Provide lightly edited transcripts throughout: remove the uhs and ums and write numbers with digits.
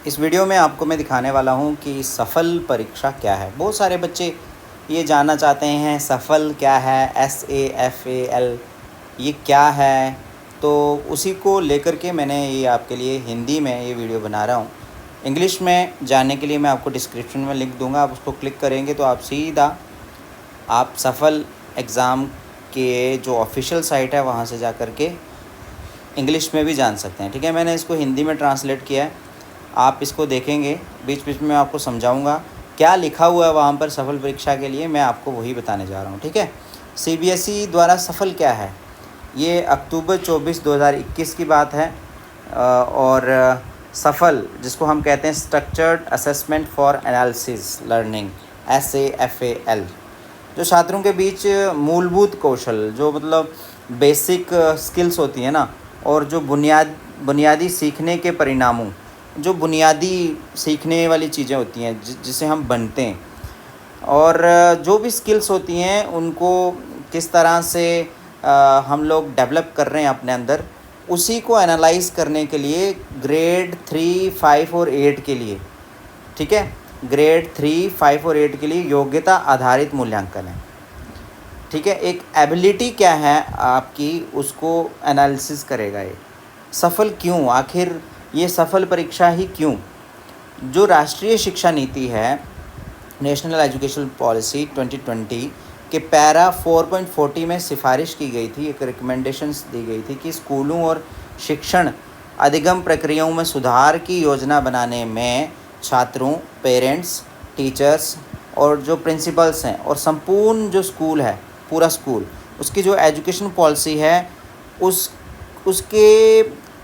इस वीडियो में आपको मैं दिखाने वाला हूँ कि सफल परीक्षा क्या है। बहुत सारे बच्चे ये जानना चाहते हैं सफल क्या है, SAFAL ये क्या है। तो उसी को लेकर के मैंने ये आपके लिए हिंदी में ये वीडियो बना रहा हूँ। इंग्लिश में जानने के लिए मैं आपको डिस्क्रिप्शन में लिंक दूँगा, आप उसको क्लिक करेंगे तो आप सीधा आप सफल एग्ज़ाम के जो ऑफिशियल साइट है वहाँ से जा कर के इंग्लिश में भी जान सकते हैं। ठीक है, मैंने इसको हिंदी में ट्रांसलेट किया है, आप इसको देखेंगे। बीच बीच में मैं आपको समझाऊंगा क्या लिखा हुआ है वहाँ पर सफल परीक्षा के लिए, मैं आपको वही बताने जा रहा हूँ। ठीक है, CBSE द्वारा सफल क्या है, ये अक्टूबर 24 2021 की बात है। और सफल जिसको हम कहते हैं structured assessment for analysis learning, SAFAL, जो छात्रों के बीच मूलभूत कौशल, जो मतलब बेसिक स्किल्स होती हैं ना, और जो बुनियादी सीखने के परिणामों, जो बुनियादी सीखने वाली चीज़ें होती हैं जिसे हम बनते हैं, और जो भी स्किल्स होती हैं उनको किस तरह से हम लोग डेवलप कर रहे हैं अपने अंदर, उसी को एनालाइज करने के लिए ग्रेड 3, 5 और 8 के लिए, ठीक है, ग्रेड 3, 5 और 8 के लिए योग्यता आधारित मूल्यांकन है। ठीक है, एक एबिलिटी क्या है आपकी, उसको एनालिसिस करेगा ये। सफल क्यों, आखिर ये सफल परीक्षा ही क्यों? जो राष्ट्रीय शिक्षा नीति है, नेशनल एजुकेशन पॉलिसी 2020 के पैरा 4.40 में सिफारिश की गई थी, एक रिकमेंडेशंस दी गई थी कि स्कूलों और शिक्षण अधिगम प्रक्रियाओं में सुधार की योजना बनाने में छात्रों, पेरेंट्स, टीचर्स और जो प्रिंसिपल्स हैं और संपूर्ण जो स्कूल है, पूरा स्कूल, उसकी जो एजुकेशन पॉलिसी है उसके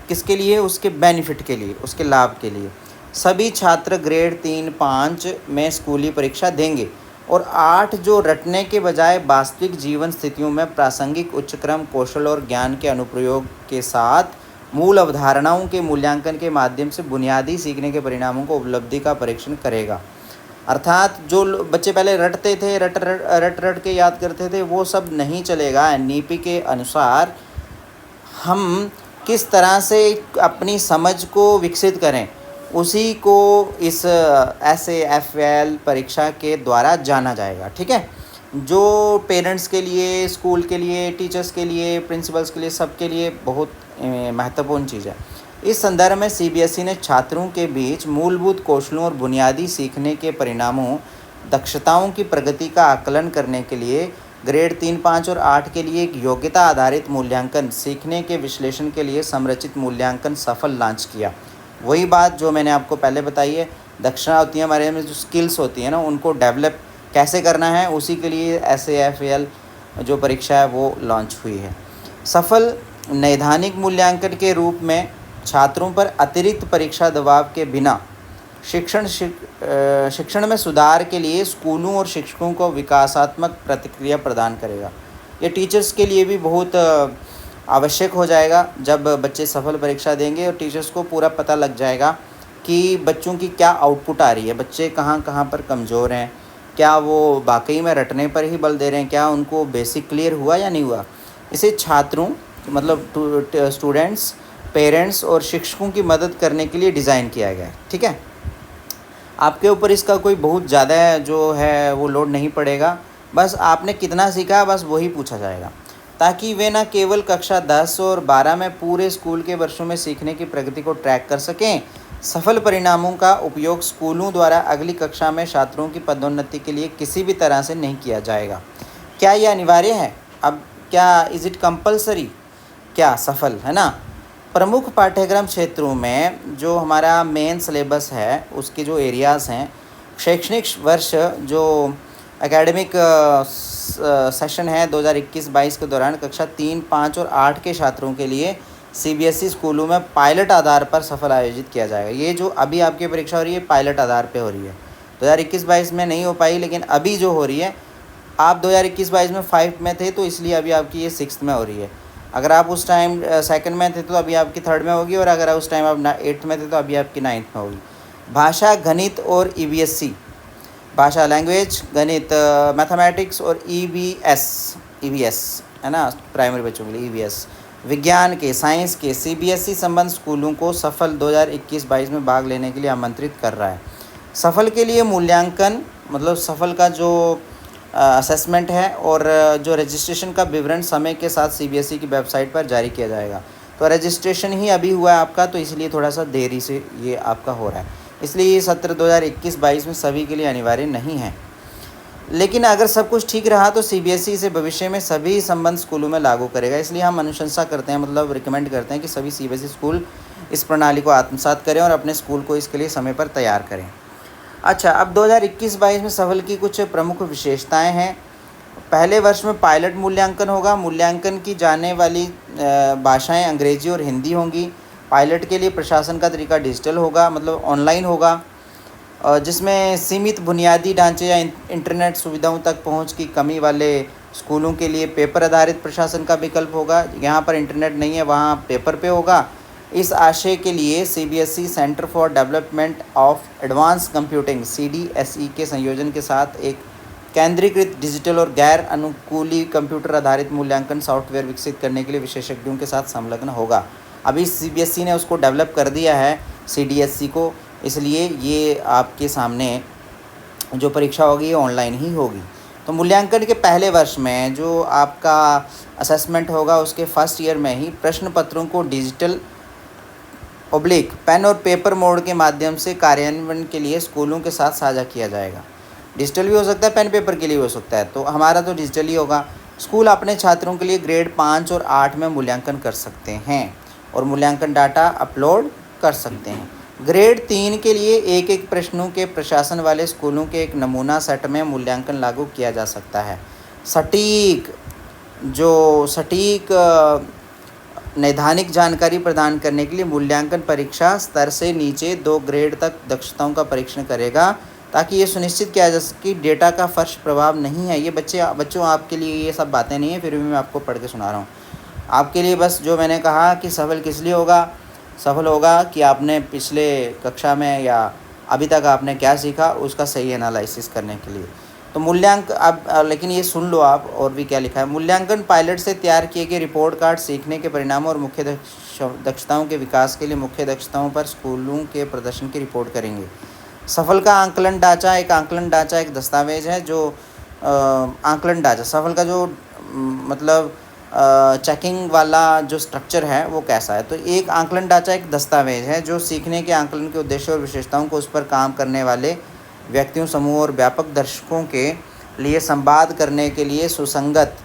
किसके लिए, उसके बेनिफिट के लिए, उसके लाभ के लिए सभी छात्र ग्रेड 3, 5 में स्कूली परीक्षा देंगे और 8 जो रटने के बजाय वास्तविक जीवन स्थितियों में प्रासंगिक उच्चक्रम कौशल और ज्ञान के अनुप्रयोग के साथ मूल अवधारणाओं के मूल्यांकन के माध्यम से बुनियादी सीखने के परिणामों को उपलब्धि का परीक्षण करेगा। अर्थात जो बच्चे पहले रटते थे, रट के याद करते थे, वो सब नहीं चलेगा। NEP के अनुसार हम किस तरह से अपनी समझ को विकसित करें, उसी को इस SAFAL परीक्षा के द्वारा जाना जाएगा। ठीक है, जो पेरेंट्स के लिए, स्कूल के लिए, टीचर्स के लिए, प्रिंसिपल्स के लिए, सबके लिए बहुत महत्वपूर्ण चीज़ है। इस संदर्भ में CBSE ने छात्रों के बीच मूलभूत कौशलों और बुनियादी सीखने के परिणामों, दक्षताओं की प्रगति का आकलन करने के लिए ग्रेड 3, 5 और 8 के लिए एक योग्यता आधारित मूल्यांकन, सीखने के विश्लेषण के लिए संरचित मूल्यांकन सफल लॉन्च किया। वही बात जो मैंने आपको पहले बताई है, दक्षता होती है हमारे में, जो स्किल्स होती है ना, उनको डेवलप कैसे करना है, उसी के लिए SAFAL जो परीक्षा है वो लॉन्च हुई है। सफल नैदानिक मूल्यांकन के रूप में छात्रों पर अतिरिक्त परीक्षा दबाव के बिना शिक्षण में सुधार के लिए स्कूलों और शिक्षकों को विकासात्मक प्रतिक्रिया प्रदान करेगा। ये टीचर्स के लिए भी बहुत आवश्यक हो जाएगा। जब बच्चे सफल परीक्षा देंगे और टीचर्स को पूरा पता लग जाएगा कि बच्चों की क्या आउटपुट आ रही है, बच्चे कहाँ कहाँ पर कमज़ोर हैं, क्या वो वाकई में रटने पर ही बल दे रहे हैं, क्या उनको बेसिक क्लियर हुआ या नहीं हुआ। इसे छात्रों मतलब स्टूडेंट्स, पेरेंट्स और शिक्षकों की मदद करने के लिए डिज़ाइन किया गया है। ठीक है, आपके ऊपर इसका कोई बहुत ज़्यादा जो है वो लोड नहीं पड़ेगा, बस आपने कितना सीखा बस वही पूछा जाएगा, ताकि वे न केवल कक्षा 10 और 12 में पूरे स्कूल के वर्षों में सीखने की प्रगति को ट्रैक कर सकें। सफल परिणामों का उपयोग स्कूलों द्वारा अगली कक्षा में छात्रों की पदोन्नति के लिए किसी भी तरह से नहीं किया जाएगा। क्या यह अनिवार्य है? अब क्या इज़ इट कंपलसरी? क्या सफल है ना? प्रमुख पाठ्यक्रम क्षेत्रों में जो हमारा मेन सिलेबस है, उसके जो एरियाज़ हैं, शैक्षणिक वर्ष जो एकेडमिक सेशन है 2021-22 के दौरान कक्षा 3, 5 और 8 के छात्रों के लिए CBSE स्कूलों में पायलट आधार पर सफल आयोजित किया जाएगा। ये जो अभी आपकी परीक्षा हो रही है पायलट आधार पे हो रही है, 2021-22 में नहीं हो पाई, लेकिन अभी जो हो रही है, आप 2021-22 में 5 में थे तो इसलिए अभी आपकी ये 6th में हो रही है। अगर आप उस टाइम 2nd में थे तो अभी आपकी 3rd में होगी, और अगर उस टाइम आप 8th में थे तो अभी आपकी 9th में होगी। भाषा, गणित और EVSC, भाषा लैंग्वेज, गणित मैथमेटिक्स और EVS है ना, प्राइमरी बच्चों के लिए EVS विज्ञान के, साइंस के सीबीएसई संबंध स्कूलों को सफल 2021-22 में भाग लेने के लिए आमंत्रित कर रहा है। सफल के लिए मूल्यांकन मतलब सफल का जो असेसमेंट है और जो रजिस्ट्रेशन का विवरण समय के साथ सीबीएसई की वेबसाइट पर जारी किया जाएगा। तो रजिस्ट्रेशन ही अभी हुआ है आपका, तो इसलिए थोड़ा सा देरी से ये आपका हो रहा है, इसलिए ये सत्र 2021-22 में सभी के लिए अनिवार्य नहीं है। लेकिन अगर सब कुछ ठीक रहा तो सीबीएसई इसे भविष्य में सभी संबंध स्कूलों में लागू करेगा। इसलिए हम अनुशंसा करते हैं, मतलब रिकमेंड करते हैं कि सभी सीबीएसई स्कूल इस प्रणाली को आत्मसात करें और अपने स्कूल को इसके लिए समय पर तैयार करें। अच्छा, अब 2021-22 में सफल की कुछ प्रमुख विशेषताएं हैं। पहले वर्ष में पायलट मूल्यांकन होगा। मूल्यांकन की जाने वाली भाषाएं अंग्रेजी और हिंदी होंगी। पायलट के लिए प्रशासन का तरीका डिजिटल होगा, मतलब ऑनलाइन होगा, जिसमें सीमित बुनियादी ढांचे या इंटरनेट सुविधाओं तक पहुंच की कमी वाले स्कूलों के लिए पेपर आधारित प्रशासन का विकल्प होगा। यहाँ पर इंटरनेट नहीं है, वहाँ पेपर पे होगा। इस आशय के लिए CBSE centre for development of advance computing CDSE के संयोजन के साथ एक केंद्रीकृत डिजिटल और गैर अनुकूली कंप्यूटर आधारित मूल्यांकन सॉफ्टवेयर विकसित करने के लिए विशेषज्ञों के साथ संलग्न होगा। अभी सीबीएसई ने उसको डेवलप कर दिया है सीडीएसई को, इसलिए ये आपके सामने जो परीक्षा होगी ये ऑनलाइन ही होगी। तो मूल्यांकन के पहले वर्ष में जो आपका असेसमेंट होगा उसके फर्स्ट ईयर में ही प्रश्न पत्रों को डिजिटल पेन और पेपर मोड के माध्यम से कार्यान्वयन के लिए स्कूलों के साथ साझा किया जाएगा। डिजिटल भी हो सकता है, पेन पेपर के लिए हो सकता है, तो हमारा तो डिजिटल ही होगा। स्कूल अपने छात्रों के लिए ग्रेड 5 और 8 में मूल्यांकन कर सकते हैं और मूल्यांकन डाटा अपलोड कर सकते हैं। ग्रेड 3 के लिए एक एक प्रश्नों के प्रशासन वाले स्कूलों के एक नमूना सेट में मूल्यांकन लागू किया जा सकता है। सटीक नैदानिक जानकारी प्रदान करने के लिए मूल्यांकन परीक्षा स्तर से नीचे 2 ग्रेड तक दक्षताओं का परीक्षण करेगा, ताकि ये सुनिश्चित किया जा सके कि डेटा का फर्श प्रभाव नहीं है। ये बच्चों आपके लिए ये सब बातें नहीं है, फिर भी मैं आपको पढ़ के सुना रहा हूँ आपके लिए। बस जो मैंने कहा कि सफल किस लिए होगा, सफल होगा कि आपने पिछले कक्षा में या अभी तक आपने क्या सीखा उसका सही एनालिसिस करने के लिए। तो मूल्यांकन अब लेकिन ये सुन लो आप और भी क्या लिखा है। मूल्यांकन पायलट से तैयार किए गए रिपोर्ट कार्ड सीखने के परिणामों और मुख्य दक्षताओं के विकास के लिए मुख्य दक्षताओं पर स्कूलों के प्रदर्शन की रिपोर्ट करेंगे। सफल का आंकलन ढांचा एक दस्तावेज है जो आंकलन ढांचा सफल का जो मतलब चेकिंग वाला जो स्ट्रक्चर है वो कैसा है। तो एक आंकलन ढांचा एक दस्तावेज है जो सीखने के आंकलन के उद्देश्य और विशेषताओं को उस पर काम करने वाले व्यक्तियों, समूह और व्यापक दर्शकों के लिए संवाद करने के लिए सुसंगत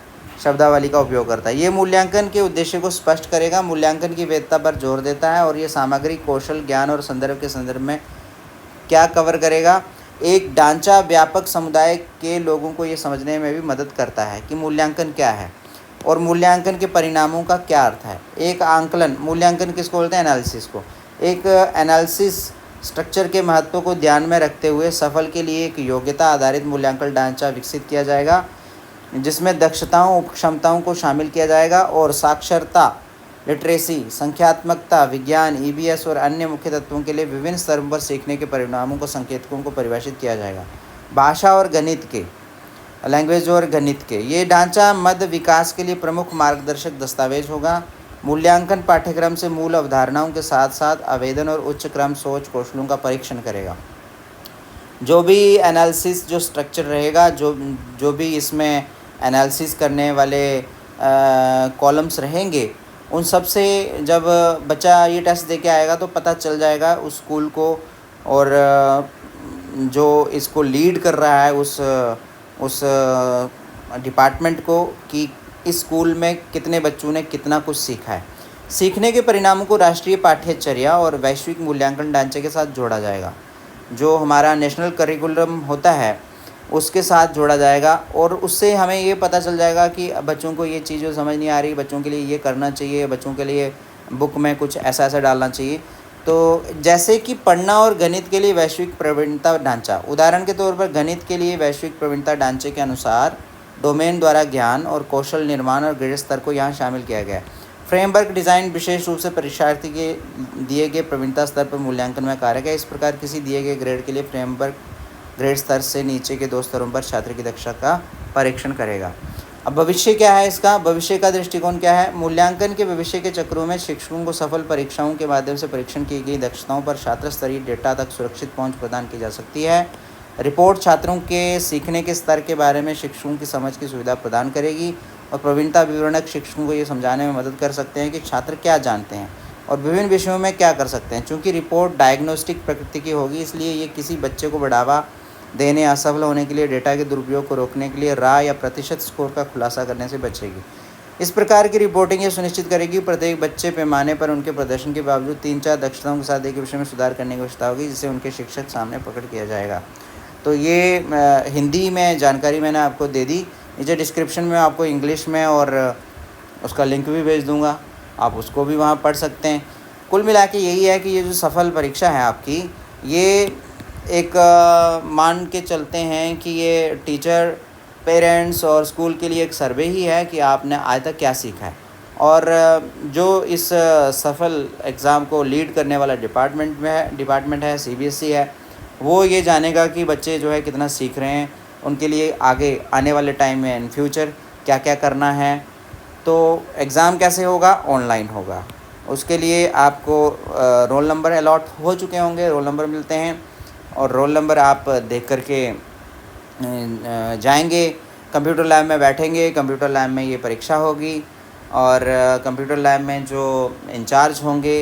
शब्दावली का उपयोग करता है। ये मूल्यांकन के उद्देश्य को स्पष्ट करेगा, मूल्यांकन की वैधता पर जोर देता है और ये सामग्री, कौशल, ज्ञान और संदर्भ के संदर्भ में क्या कवर करेगा। एक ढांचा व्यापक समुदाय के लोगों को ये समझने में भी मदद करता है कि मूल्यांकन क्या है और मूल्यांकन के परिणामों का क्या अर्थ है। एक आंकलन, मूल्यांकन किसको बोलते हैं, एनालिसिस को। एक एनालिसिस स्ट्रक्चर के महत्व को ध्यान में रखते हुए सफल के लिए एक योग्यता आधारित मूल्यांकन ढांचा विकसित किया जाएगा, जिसमें दक्षताओं, क्षमताओं को शामिल किया जाएगा और साक्षरता, लिटरेसी, संख्यात्मकता, विज्ञान, ईबीएस और अन्य मुख्य तत्वों के लिए विभिन्न स्तरों पर सीखने के परिणामों को, संकेतकों को परिभाषित किया जाएगा। भाषा और गणित के, लैंग्वेज और गणित के, ये ढांचा मध्य विकास के लिए प्रमुख मार्गदर्शक दस्तावेज होगा। मूल्यांकन पाठ्यक्रम से मूल अवधारणाओं के साथ साथ आवेदन और उच्च क्रम सोच कौशलों का परीक्षण करेगा। जो भी एनालिसिस जो स्ट्रक्चर रहेगा, जो भी इसमें एनालिसिस करने वाले कॉलम्स रहेंगे, उन सब से जब बच्चा ये टेस्ट दे के आएगा तो पता चल जाएगा उस स्कूल को और जो इसको लीड कर रहा है उस डिपार्टमेंट को कि इस स्कूल में कितने बच्चों ने कितना कुछ सीखा है। सीखने के परिणामों को राष्ट्रीय पाठ्यचर्या और वैश्विक मूल्यांकन ढांचे के साथ जोड़ा जाएगा। जो हमारा नेशनल करिकुलम होता है उसके साथ जोड़ा जाएगा और उससे हमें ये पता चल जाएगा कि बच्चों को ये चीज़ जो समझ नहीं आ रही, बच्चों के लिए ये करना चाहिए, बच्चों के लिए बुक में कुछ ऐसा डालना चाहिए। तो जैसे कि पढ़ना और गणित के लिए वैश्विक प्रवीणता ढांचा, उदाहरण के तौर पर गणित के लिए वैश्विक प्रवीणता ढांचे के अनुसार डोमेन द्वारा ज्ञान और कौशल निर्माण और ग्रेड स्तर को यहाँ शामिल किया गया है। फ्रेमवर्क डिज़ाइन विशेष रूप से परीक्षार्थी के दिए गए प्रवीणता स्तर पर मूल्यांकन में कारक है। इस प्रकार किसी दिए गए ग्रेड के लिए फ्रेमवर्क ग्रेड स्तर से नीचे के 2 स्तरों पर छात्र की दक्षता का परीक्षण करेगा। अब भविष्य क्या है इसका, भविष्य का दृष्टिकोण क्या है। मूल्यांकन के भविष्य के चक्रों में शिक्षकों को सफल परीक्षाओं के माध्यम से परीक्षण की गई दक्षताओं पर छात्र स्तरीय डेटा तक सुरक्षित पहुंच प्रदान की जा सकती है। रिपोर्ट छात्रों के सीखने के स्तर के बारे में शिक्षकों की समझ की सुविधा प्रदान करेगी और प्रवीणता विवरणक शिक्षकों को ये समझाने में मदद कर सकते हैं कि छात्र क्या जानते हैं और विभिन्न विषयों में क्या कर सकते हैं। चूँकि रिपोर्ट डायग्नोस्टिक प्रकृति की होगी, इसलिए ये किसी बच्चे को बढ़ावा देने, असफल होने के लिए, डेटा के दुरुपयोग को रोकने के लिए राय या प्रतिशत स्कोर का खुलासा करने से बचेगी। इस प्रकार की रिपोर्टिंग ये सुनिश्चित करेगी प्रत्येक बच्चे पैमाने पर उनके प्रदर्शन के बावजूद 3-4 दक्षताओं के साथ एक विषय में सुधार करने की आवश्यकता होगी, जिसे उनके शिक्षक सामने प्रकट किया जाएगा। तो ये हिंदी में जानकारी मैंने आपको दे दी। नीचे डिस्क्रिप्शन में आपको इंग्लिश में और उसका लिंक भी भेज दूँगा, आप उसको भी वहाँ पढ़ सकते हैं। कुल मिला के यही है कि ये जो सफल परीक्षा है आपकी, ये एक मान के चलते हैं कि ये टीचर, पेरेंट्स और स्कूल के लिए एक सर्वे ही है कि आपने आज तक क्या सीखा है। और जो इस सफल एग्ज़ाम को लीड करने वाला डिपार्टमेंट है CBSE है, वो ये जानेगा कि बच्चे जो है कितना सीख रहे हैं, उनके लिए आगे आने वाले टाइम में इन फ्यूचर क्या क्या करना है। तो एग्ज़ाम कैसे होगा, ऑनलाइन होगा। उसके लिए आपको रोल नंबर अलॉट हो चुके होंगे, रोल नंबर मिलते हैं और रोल नंबर आप देख कर के जाएंगे, कंप्यूटर लैब में बैठेंगे, कंप्यूटर लैब में ये परीक्षा होगी और कंप्यूटर लैब में जो इंचार्ज होंगे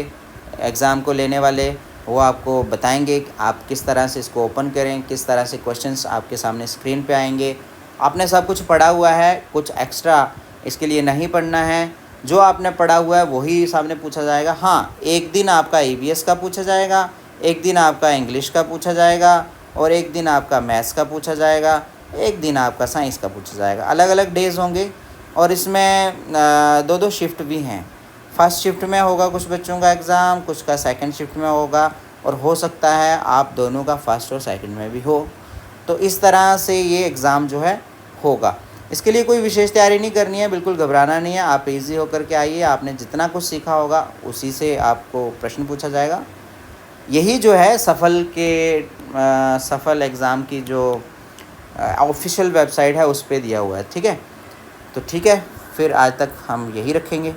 एग्ज़ाम को लेने वाले, वो आपको बताएंगे कि आप किस तरह से इसको ओपन करें, किस तरह से क्वेश्चंस आपके सामने स्क्रीन पे आएंगे। आपने सब कुछ पढ़ा हुआ है, कुछ एक्स्ट्रा इसके लिए नहीं पढ़ना है। जो आपने पढ़ा हुआ है वही सामने पूछा जाएगा। हाँ, एक दिन आपका EVS का पूछा जाएगा, एक दिन आपका इंग्लिश का पूछा जाएगा और एक दिन आपका मैथ्स का पूछा जाएगा, एक दिन आपका साइंस का पूछा जाएगा। अलग अलग डेज़ होंगे और इसमें 2-2 शिफ्ट भी हैं। फर्स्ट शिफ्ट में होगा कुछ बच्चों का एग्ज़ाम, कुछ का सेकंड शिफ्ट में होगा और हो सकता है आप दोनों का फर्स्ट और सेकंड में भी हो। तो इस तरह से ये एग्ज़ाम जो है होगा। इसके लिए कोई विशेष तैयारी नहीं करनी है, बिल्कुल घबराना नहीं है। आप ईज़ी होकर के आइए, आपने जितना कुछ सीखा होगा उसी से आपको प्रश्न पूछा जाएगा। यही जो है सफल एग्ज़ाम की जो ऑफिशियल वेबसाइट है उस पर दिया हुआ है। ठीक है, तो ठीक है, फिर आज तक हम यही रखेंगे।